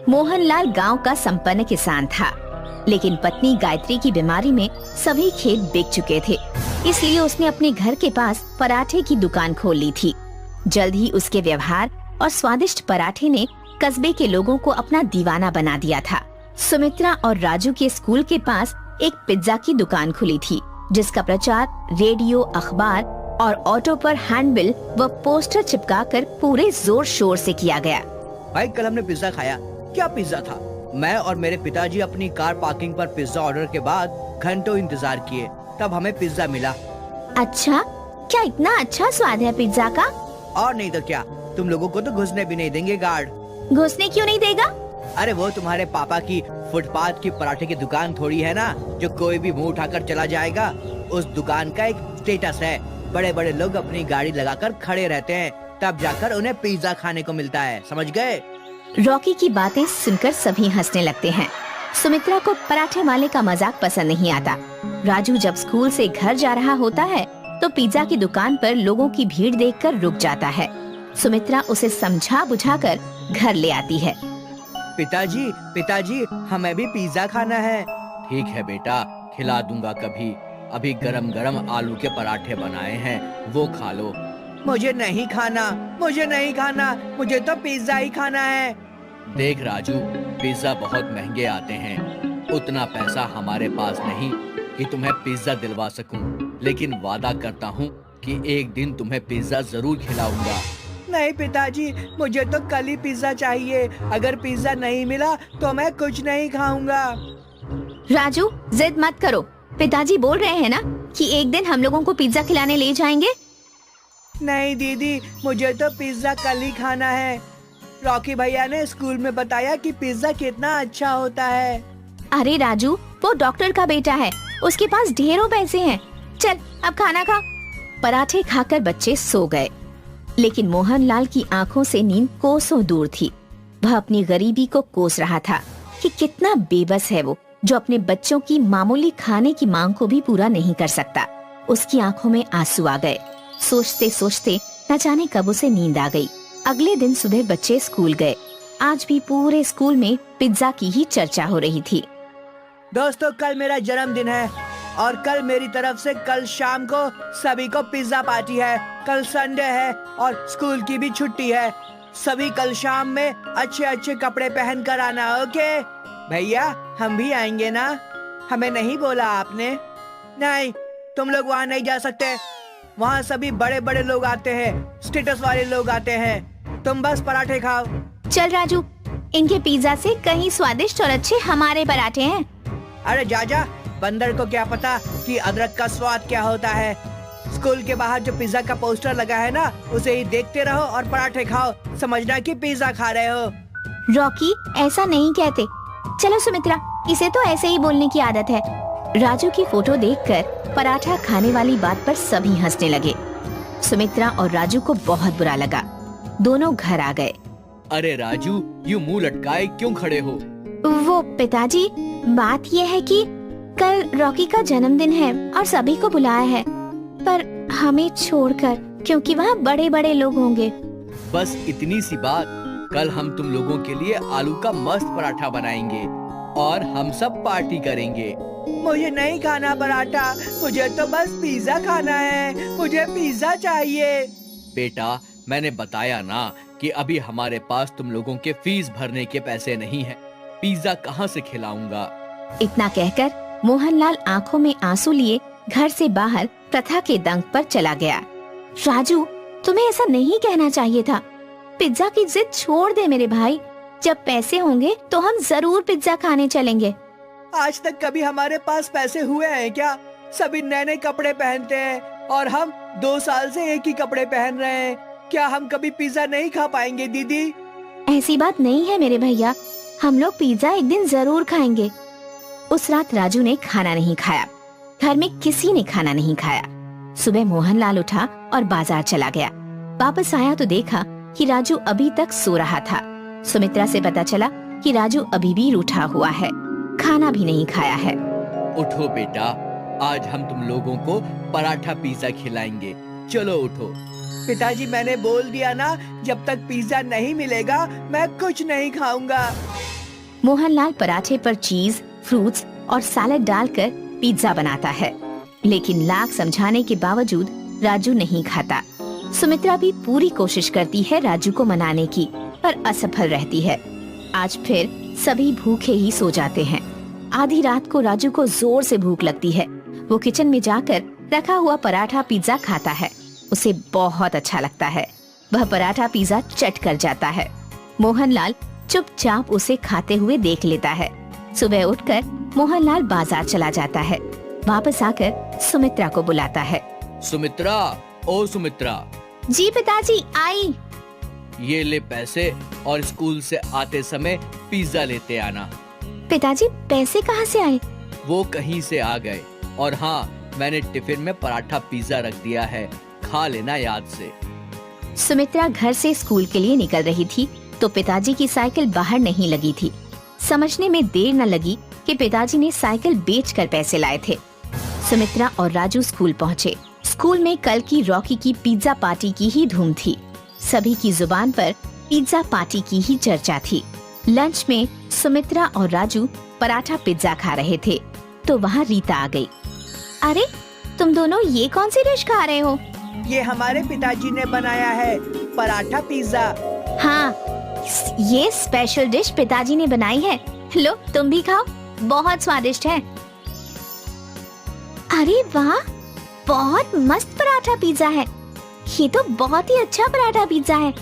मोहनलाल गांव का संपन्न किसान था, लेकिन पत्नी गायत्री की बीमारी में सभी खेत बिक चुके थे। इसलिए उसने अपने घर के पास पराठे की दुकान खोल ली थी। जल्द ही उसके व्यवहार और स्वादिष्ट पराठे ने कस्बे के लोगों को अपना दीवाना बना दिया था। सुमित्रा और राजू के स्कूल के पास एक पिज्जा की दुकान खुली थी, जिसका प्रचार रेडियो, अखबार और ऑटो पर हैंडबिल व पोस्टर चिपकाकर पूरे जोर शोर से किया गया। भाई कल हमने पिज्जा खाया। क्या पिज्जा था? मैं और मेरे पिताजी अपनी कार पार्किंग पर पिज्जा ऑर्डर के बाद घंटों इंतजार किए, तब हमें पिज्जा मिला। अच्छा, क्या इतना अच्छा स्वाद है पिज्जा का? और नहीं तो क्या, तुम लोगों को तो घुसने भी नहीं देंगे गार्ड। घुसने क्यों नहीं देगा? अरे वो तुम्हारे पापा की फुटपाथ की पराठे की दुकान थोड़ी है ना, जो कोई भी मुंह उठाकर चला जाएगा। उस दुकान का एक स्टेटस है, बड़े बड़े लोग अपनी गाड़ी लगाकर खड़े रहते हैं, तब जाकर उन्हें पिज्जा खाने को मिलता है, समझ गए? रॉकी की बातें सुनकर सभी हंसने लगते हैं। सुमित्रा को पराठे वाले का मजाक पसंद नहीं आता। राजू जब स्कूल से घर जा रहा होता है तो पिज्जा की दुकान पर लोगों की भीड़ देखकर रुक जाता है। सुमित्रा उसे समझा बुझाकर घर ले आती है। पिताजी, पिताजी, हमें भी पिज्जा खाना है। ठीक है बेटा, खिला दूंगा कभी। अभी गरम गरम आलू के पराठे बनाए हैं, वो खा लो। मुझे नहीं खाना, मुझे नहीं खाना, मुझे तो पिज्जा ही खाना है। देख राजू, पिज्जा बहुत महंगे आते हैं, उतना पैसा हमारे पास नहीं कि तुम्हें पिज्जा दिलवा सकूं, लेकिन वादा करता हूं कि एक दिन तुम्हें पिज्जा जरूर खिलाऊंगा। नहीं पिताजी, मुझे तो कल ही पिज्जा चाहिए। अगर पिज्जा नहीं मिला तो मैं कुछ नहीं खाऊंगा। राजू, जिद मत करो। पिताजी बोल रहे हैं ना कि एक दिन हम लोगों को पिज्जा खिलाने ले जाएंगे। नहीं दीदी, मुझे तो पिज्जा कल ही खाना है। रॉकी भैया ने स्कूल में बताया कि पिज्जा कितना अच्छा होता है। अरे राजू, वो डॉक्टर का बेटा है, उसके पास ढेरों पैसे हैं। चल अब खाना खा। पराठे खाकर बच्चे सो गए, लेकिन मोहनलाल की आंखों से नींद कोसों दूर थी। वह अपनी गरीबी को कोस रहा था कि कितना बेबस है वो, जो अपने बच्चों की मामूली खाने की मांग को भी पूरा नहीं कर सकता। उसकी आंखों में आंसू आ गए। सोचते सोचते न जाने कब उसे नींद आ गई। अगले दिन सुबह बच्चे स्कूल गए। आज भी पूरे स्कूल में पिज्जा की ही चर्चा हो रही थी। दोस्तों, कल मेरा जन्मदिन है और कल मेरी तरफ से कल शाम को सभी को पिज्जा पार्टी है। कल संडे है और स्कूल की भी छुट्टी है। सभी कल शाम में अच्छे अच्छे कपड़े पहन कर आना, ओके? भैया, हम भी आएंगे ना? हमें नहीं बोला आपने? नहीं, तुम लोग वहाँ नहीं जा सकते। वहाँ सभी बड़े बड़े लोग आते हैं, स्टेटस वाले लोग आते हैं। तुम बस पराठे खाओ। चल राजू, इनके पिज्जा से कहीं स्वादिष्ट और अच्छे हमारे पराठे हैं। अरे जा, बंदर को क्या पता कि अदरक का स्वाद क्या होता है। स्कूल के बाहर जो पिज्जा का पोस्टर लगा है ना, उसे ही देखते रहो और पराठे खाओ, समझना कि पिज्जा खा रहे हो। रॉकी, ऐसा नहीं कहते। चलो सुमित्रा, इसे तो ऐसे ही बोलने की आदत है। राजू की फोटो देखकर पराठा खाने वाली बात पर सभी हंसने लगे। सुमित्रा और राजू को बहुत बुरा लगा। दोनों घर आ गए। अरे राजू, यूं मुंह लटकाए क्यों खड़े हो? वो पिताजी, बात ये है कि कल रॉकी का जन्मदिन है और सभी को बुलाया है, पर हमें छोड़कर, क्योंकि वहाँ बड़े बड़े लोग होंगे। बस इतनी सी बात। कल हम तुम लोगों के लिए आलू का मस्त पराठा बनाएंगे और हम सब पार्टी करेंगे। मुझे नहीं खाना पराठा, मुझे तो बस पिज्जा खाना है। मुझे पिज्जा चाहिए। बेटा, मैंने बताया ना कि अभी हमारे पास तुम लोगों के फीस भरने के पैसे नहीं हैं। पिज्जा कहाँ से खिलाऊंगा? इतना कहकर मोहनलाल आंखों में आंसू लिए घर से बाहर प्रथा के दंग पर चला गया। राजू, तुम्हें ऐसा नहीं कहना चाहिए था। पिज्जा की जिद छोड़ दे मेरे भाई। जब पैसे होंगे तो हम जरूर पिज्जा खाने चलेंगे। आज तक कभी हमारे पास पैसे हुए हैं क्या? सभी नए नए कपड़े पहनते हैं और हम 2 साल से एक ही कपड़े पहन रहे हैं। क्या हम कभी पिज्जा नहीं खा पाएंगे दीदी? ऐसी बात नहीं है मेरे भैया, हम लोग पिज्जा एक दिन जरूर खाएंगे। उस रात राजू ने खाना नहीं खाया। घर में किसी ने खाना नहीं खाया। सुबह मोहनलाल उठा और बाजार चला गया। वापस आया तो देखा कि राजू अभी तक सो रहा था। सुमित्रा से पता चला कि राजू अभी भी रूठा हुआ है, खाना भी नहीं खाया है। उठो बेटा, आज हम तुम लोगों को पराठा पिज्जा खिलाएंगे। चलो उठो। पिताजी, मैंने बोल दिया ना, जब तक पिज्जा नहीं मिलेगा मैं कुछ नहीं खाऊंगा। मोहनलाल पराठे पर चीज, फ्रूट्स और सैलेड डालकर पिज्जा बनाता है, लेकिन लाख समझाने के बावजूद राजू नहीं खाता। सुमित्रा भी पूरी कोशिश करती है राजू को मनाने की, पर असफल रहती है। आज फिर सभी भूखे ही सो जाते हैं। आधी रात को राजू को जोर से भूख लगती है। वो किचन में जाकर रखा हुआ पराठा पिज्जा खाता है। उसे बहुत अच्छा लगता है। वह पराठा पिज्जा चट कर जाता है। मोहनलाल चुपचाप उसे खाते हुए देख लेता है। सुबह उठकर मोहनलाल बाजार चला जाता है। वापस आकर सुमित्रा को बुलाता है। सुमित्रा, ओ सुमित्रा। जी पिताजी, आई। ये ले पैसे और स्कूल से आते समय पिज्जा लेते आना। पिताजी, पैसे कहाँ से आए? वो कहीं से आ गए। और हाँ, मैंने टिफिन में पराठा पिज्जा रख दिया है, खा लेना याद से। सुमित्रा घर से स्कूल के लिए निकल रही थी तो पिताजी की साइकिल बाहर नहीं लगी थी। समझने में देर न लगी कि पिताजी ने साइकिल बेचकर पैसे लाए थे। सुमित्रा और राजू स्कूल पहुँचे। स्कूल में कल की रॉकी की पिज्जा पार्टी की ही धूम थी। सभी की जुबान पर पिज्जा पार्टी की ही चर्चा थी। लंच में सुमित्रा और राजू पराठा पिज्जा खा रहे थे तो वहाँ रीता आ गई। अरे, तुम दोनों ये कौन सी डिश खा रहे हो? ये हमारे पिताजी ने बनाया है, पराठा पिज्जा। हाँ, ये स्पेशल डिश पिताजी ने बनाई है। लो, तुम भी खाओ, बहुत स्वादिष्ट है। अरे वाह, बहुत मस्त पराठा पिज्जा है। ये तो बहुत ही अच्छा पराठा पिज्जा है।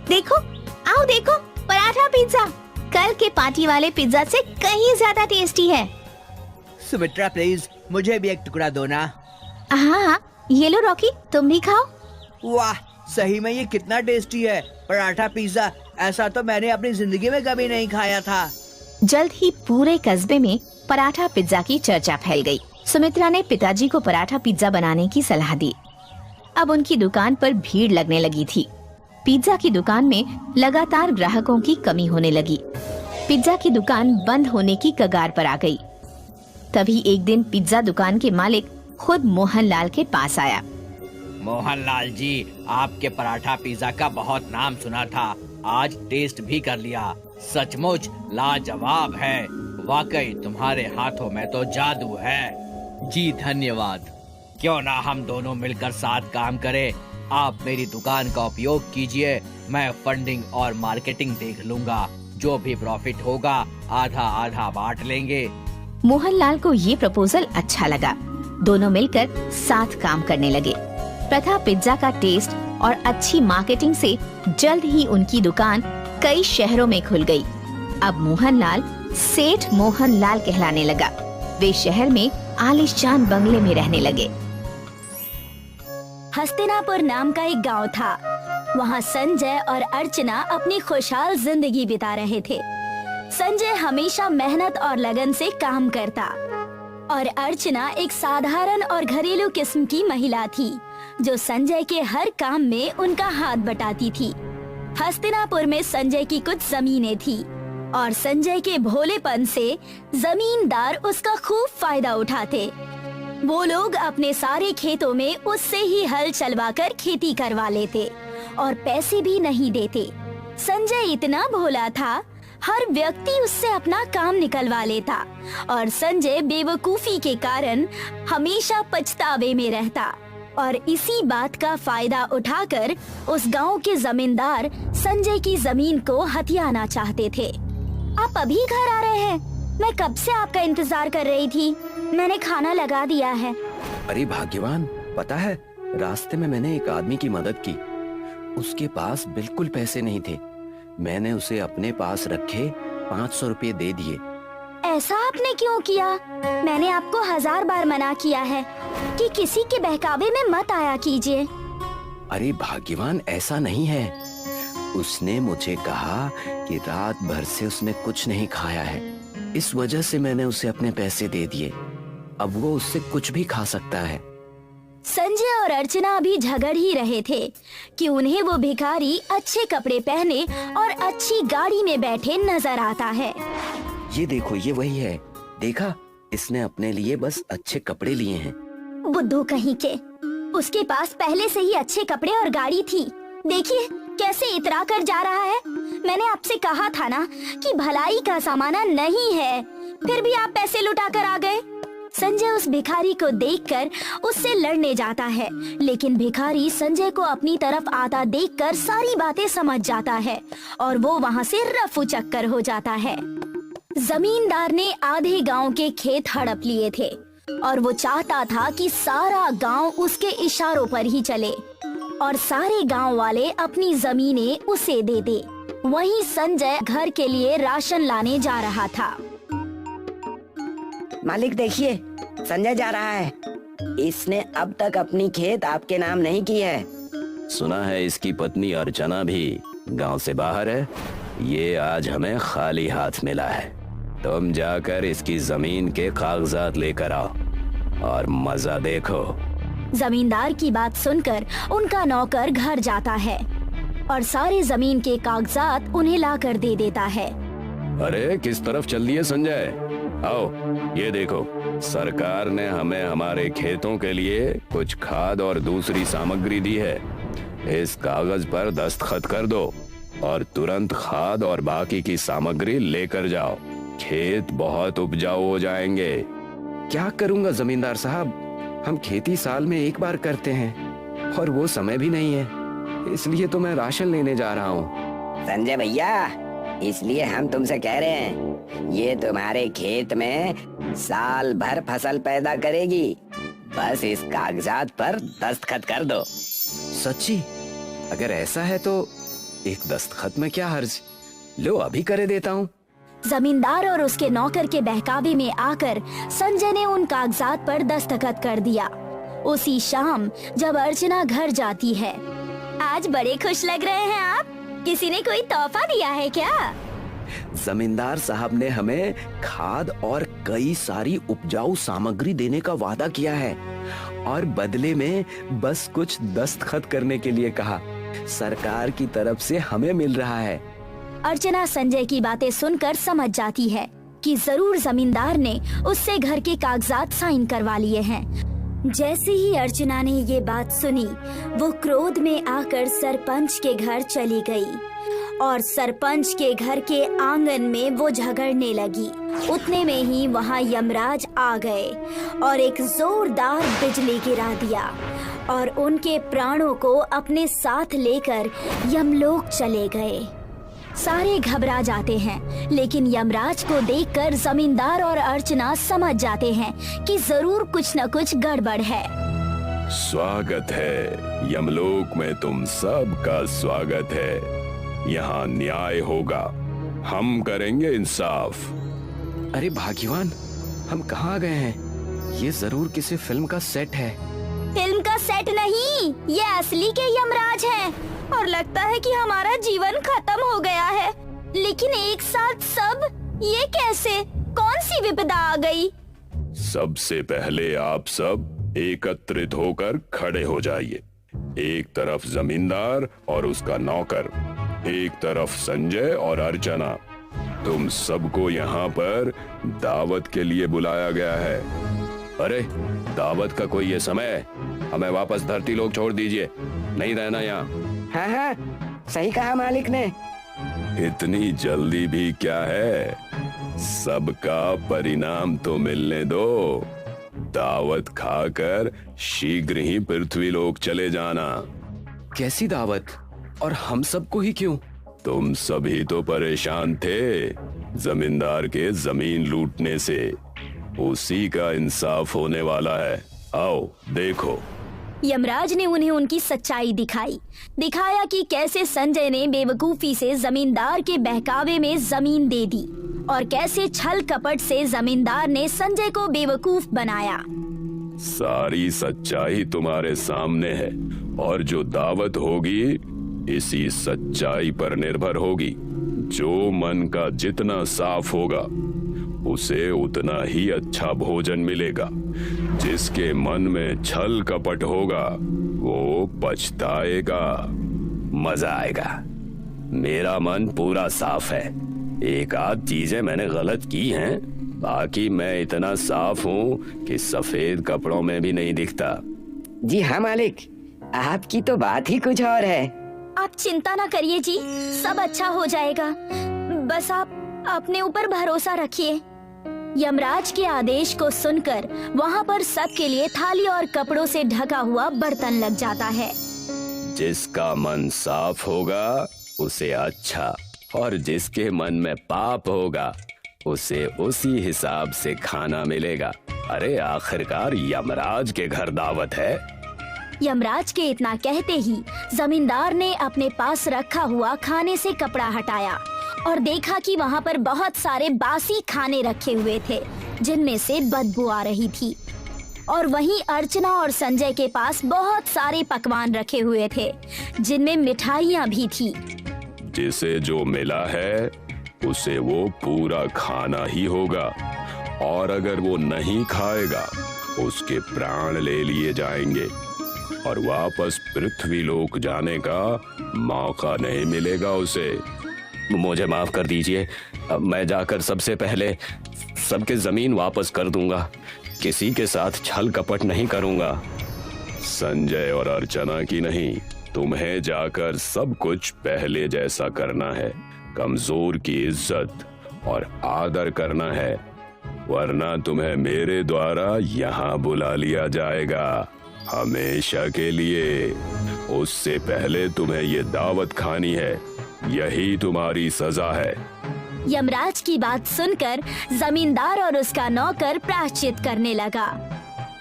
देखो, आओ देखो, पराठा पिज्जा कल के पार्टी वाले पिज्जा से कहीं ज्यादा टेस्टी है। सुमित्रा प्लीज, मुझे भी एक टुकड़ा दो ना। हाँ, ये लो रॉकी, तुम भी खाओ। वाह, सही में ये कितना टेस्टी है पराठा पिज्जा। ऐसा तो मैंने अपनी जिंदगी में कभी नहीं खाया था। जल्द ही पूरे कस्बे में पराठा पिज्जा की चर्चा फैल गई। सुमित्रा ने पिताजी को पराठा पिज्जा बनाने की सलाह दी। अब उनकी दुकान पर भीड़ लगने लगी थी। पिज्जा की दुकान में लगातार ग्राहकों की कमी होने लगी। पिज्जा की दुकान बंद होने की कगार पर आ गई। तभी एक दिन पिज्जा दुकान के मालिक खुद मोहनलाल के पास आया। मोहनलाल जी, आपके पराठा पिज्जा का बहुत नाम सुना था, आज टेस्ट भी कर लिया। सचमुच लाजवाब है। वाकई तुम्हारे हाथों में तो जादू है। जी धन्यवाद। क्यों ना हम दोनों मिलकर साथ काम करें। आप मेरी दुकान का उपयोग कीजिए, मैं फंडिंग और मार्केटिंग देख लूंगा। जो भी प्रॉफिट होगा आधा आधा बांट लेंगे। मोहनलाल को ये प्रपोजल अच्छा लगा। दोनों मिलकर साथ काम करने लगे। प्रथा पिज्जा का टेस्ट और अच्छी मार्केटिंग से जल्द ही उनकी दुकान कई शहरों में खुल गई। अब मोहनलाल सेठ मोहनलाल कहलाने लगा। वे शहर में आलीशान बंगले में रहने लगे। हस्तिनापुर नाम का एक गांव था। वहां संजय और अर्चना अपनी खुशहाल जिंदगी बिता रहे थे। संजय हमेशा मेहनत और लगन से काम करता और अर्चना एक साधारण और घरेलू किस्म की महिला थी जो संजय के हर काम में उनका हाथ बटाती थी। हस्तिनापुर में संजय की कुछ जमीनें थी और संजय के भोलेपन से जमींदार उसका खूब फायदा उठाते। वो लोग अपने सारे खेतों में उससे ही हल चलवाकर खेती करवा लेते और पैसे भी नहीं देते। संजय इतना भोला था, हर व्यक्ति उससे अपना काम निकलवा लेता और संजय बेवकूफी के कारण हमेशा पछतावे में रहता। और इसी बात का फायदा उठाकर उस गांव के जमींदार संजय की जमीन को हथियाना चाहते थे। आप अभी घर आ रहे हैं? मैं कब से आपका इंतजार कर रही थी। मैंने खाना लगा दिया है। अरे भाग्यवान, पता है रास्ते में मैंने एक आदमी की मदद की। उसके पास बिल्कुल पैसे नहीं थे। मैंने उसे अपने पास रखे 500 रुपए दे दिए। ऐसा आपने क्यों किया? मैंने आपको 1000 बार मना किया है कि किसी के बहकावे में मत आया कीजिए। अरे भाग्यवान, ऐसा नहीं है। उसने मुझे कहा कि रात भर से उसने कुछ नहीं खाया है, इस वजह से मैंने उसे अपने पैसे दे दिए। अब वो उससे कुछ भी खा सकता है। संजय और अर्चना अभी झगड़ ही रहे थे कि उन्हें वो भिखारी अच्छे कपड़े पहने और अच्छी गाड़ी में बैठे नजर आता है। ये देखो, ये वही है। देखा, इसने अपने लिए बस अच्छे कपड़े लिए हैं। बुद्धू कहीं के, उसके पास पहले से ही अच्छे कपड़े और गाड़ी थी। देखिए कैसे इतरा कर जा रहा है? मैंने आपसे कहा था ना कि भलाई का सामाना नहीं है, फिर भी आप पैसे लुटा कर आ गए। संजय उस भिखारी को देखकर उससे लड़ने जाता है, लेकिन भिखारी संजय को अपनी तरफ आता देखकर सारी बातें समझ जाता है और वो वहाँ से रफू चक्कर हो जाता है। जमींदार ने आधे गांव के खेत हड़प लिए थे और वो चाहता था कि सारा गांव उसके इशारों पर ही चले और सारे गांव वाले अपनी जमीनें उसे दे दे। वहीं संजय घर के लिए राशन लाने जा रहा था। मालिक देखिए, संजय जा रहा है। इसने अब तक अपनी खेत आपके नाम नहीं की है। सुना है इसकी पत्नी अर्चना भी गांव से बाहर है। ये आज हमें खाली हाथ मिला है। तुम जाकर इसकी जमीन के कागजात लेकर आओ और मजा देखो। जमींदार की बात सुनकर उनका नौकर घर जाता है और सारे जमीन के कागजात उन्हें लाकर दे देता है। अरे किस तरफ चल दिए संजय? आओ ये देखो, सरकार ने हमें हमारे खेतों के लिए कुछ खाद और दूसरी सामग्री दी है। इस कागज पर दस्तखत कर दो और तुरंत खाद और बाकी की सामग्री लेकर जाओ। खेत बहुत उपजाऊ हो जाएंगे। क्या करूंगा जमींदार साहब, हम खेती साल में एक बार करते हैं और वो समय भी नहीं है, इसलिए तो मैं राशन लेने जा रहा हूँ। संजय भैया, इसलिए हम तुमसे कह रहे हैं, ये तुम्हारे खेत में साल भर फसल पैदा करेगी। बस इस कागजात पर दस्तखत कर दो। सच्ची? अगर ऐसा है तो एक दस्तखत में क्या हर्ज, लो अभी करे देता हूँ। जमींदार और उसके नौकर के बहकावे में आकर संजय ने उन कागजात पर दस्तखत कर दिया। उसी शाम जब अर्चना घर जाती है, आज बड़े खुश लग रहे हैं आप, किसी ने कोई तोहफा दिया है क्या? जमींदार साहब ने हमें खाद और कई सारी उपजाऊ सामग्री देने का वादा किया है और बदले में बस कुछ दस्तखत करने के लिए कहा। सरकार की तरफ से हमें मिल रहा है। अर्चना संजय की बातें सुनकर समझ जाती है कि जरूर जमींदार ने उससे घर के कागजात साइन करवा लिए हैं। जैसे ही अर्चना ने ये बात सुनी, वो क्रोध में आकर सरपंच के घर चली गई और सरपंच के घर के आंगन में वो झगड़ने लगी। उतने में ही वहाँ यमराज आ गए और एक जोरदार बिजली गिरा दिया और उनके प्राणों को अपने साथ लेकर यमलोक चले गए। सारे घबरा जाते हैं, लेकिन यमराज को देखकर जमींदार और अर्चना समझ जाते हैं कि जरूर कुछ न कुछ गड़बड़ है। स्वागत है यमलोक में, तुम सबका स्वागत है। यहाँ न्याय होगा, हम करेंगे इंसाफ। अरे भाग्यवान, हम कहाँ गए हैं? ये जरूर किसी फिल्म का सेट है। फिल्म का सेट नहीं, ये असली के यमराज हैं और लगता है कि हमारा जीवन खत्म हो गया है। लेकिन एक साथ सब, ये कैसे? कौन सी विपदा आ गई? सबसे पहले आप सब एकत्रित होकर खड़े हो जाइए। एक तरफ जमींदार और उसका नौकर, एक तरफ संजय और अर्चना। तुम सबको यहाँ पर दावत के लिए बुलाया गया है। अरे दावत का कोई ये समय है? हमें वापस धरती लोक छोड़ दीजिए, नहीं रहना यहाँ। हाँ हाँ, सही कहा मालिक ने। इतनी जल्दी भी क्या है, सबका परिणाम तो मिलने दो। दावत खाकर शीघ्र ही पृथ्वी लोक चले जाना। कैसी दावत, और हम सबको ही क्यों? तुम सभी तो परेशान थे जमींदार के जमीन लूटने से, उसी का इंसाफ होने वाला है। आओ देखो। यमराज ने उन्हें उनकी सच्चाई दिखाया कि कैसे संजय ने बेवकूफी से जमींदार के बहकावे में जमीन दे दी और कैसे छल कपट से जमींदार ने संजय को बेवकूफ बनाया। सारी सच्चाई तुम्हारे सामने है और जो दावत होगी इसी सच्चाई पर निर्भर होगी। जो मन का जितना साफ होगा उसे उतना ही अच्छा भोजन मिलेगा। जिसके मन में छल कपट होगा वो पछताएगा। मजा आएगा। मेरा मन पूरा साफ है। एक आध चीजें मैंने गलत की हैं, बाकी मैं इतना साफ हूँ कि सफेद कपड़ों में भी नहीं दिखता। जी हाँ मालिक, आपकी तो बात ही कुछ और है। आप चिंता ना करिए जी, सब अच्छा हो जाएगा। बस आप अपने ऊपर भरोसा रखिए। यमराज के आदेश को सुनकर वहाँ पर सबके लिए थाली और कपड़ों से ढका हुआ बर्तन लग जाता है। जिसका मन साफ होगा उसे अच्छा, और जिसके मन में पाप होगा उसे उसी हिसाब से खाना मिलेगा। अरे आखिरकार यमराज के घर दावत है। यमराज के इतना कहते ही जमींदार ने अपने पास रखा हुआ खाने से कपड़ा हटाया और देखा कि वहाँ पर बहुत सारे बासी खाने रखे हुए थे जिनमें से बदबू आ रही थी। और वहीं अर्चना और संजय के पास बहुत सारे पकवान रखे हुए थे जिनमें मिठाइयाँ भी थी। जिसे जो मिला है उसे वो पूरा खाना ही होगा, और अगर वो नहीं खाएगा उसके प्राण ले लिए जाएंगे और वापस पृथ्वी लोक जाने का मौका नहीं मिलेगा उसे। मुझे माफ कर दीजिए, मैं जाकर सबसे पहले सबके जमीन वापस कर दूंगा, किसी के साथ छल कपट नहीं करूंगा। संजय और अर्चना की नहीं, तुम्हें जाकर सब कुछ पहले जैसा करना है। कमजोर की इज्जत और आदर करना है, वरना तुम्हें मेरे द्वारा यहाँ बुला लिया जाएगा हमेशा के लिए। उससे पहले तुम्हें ये दावत खानी है, यही तुम्हारी सजा है। यमराज की बात सुनकर जमींदार और उसका नौकर प्रायश्चित करने लगा।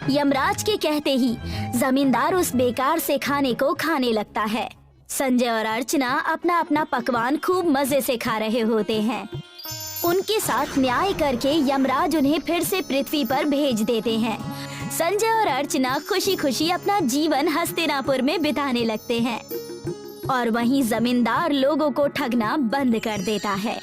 यमराज के कहते ही जमींदार उस बेकार से खाने को खाने लगता है। संजय और अर्चना अपना अपना पकवान खूब मजे से खा रहे होते हैं। उनके साथ न्याय करके यमराज उन्हें फिर से पृथ्वी पर भेज देते हैं। संजय और अर्चना खुशी खुशी अपना जीवन हस्तिनापुर में बिताने लगते हैं और वहीं जमींदार लोगों को ठगना बंद कर देता है।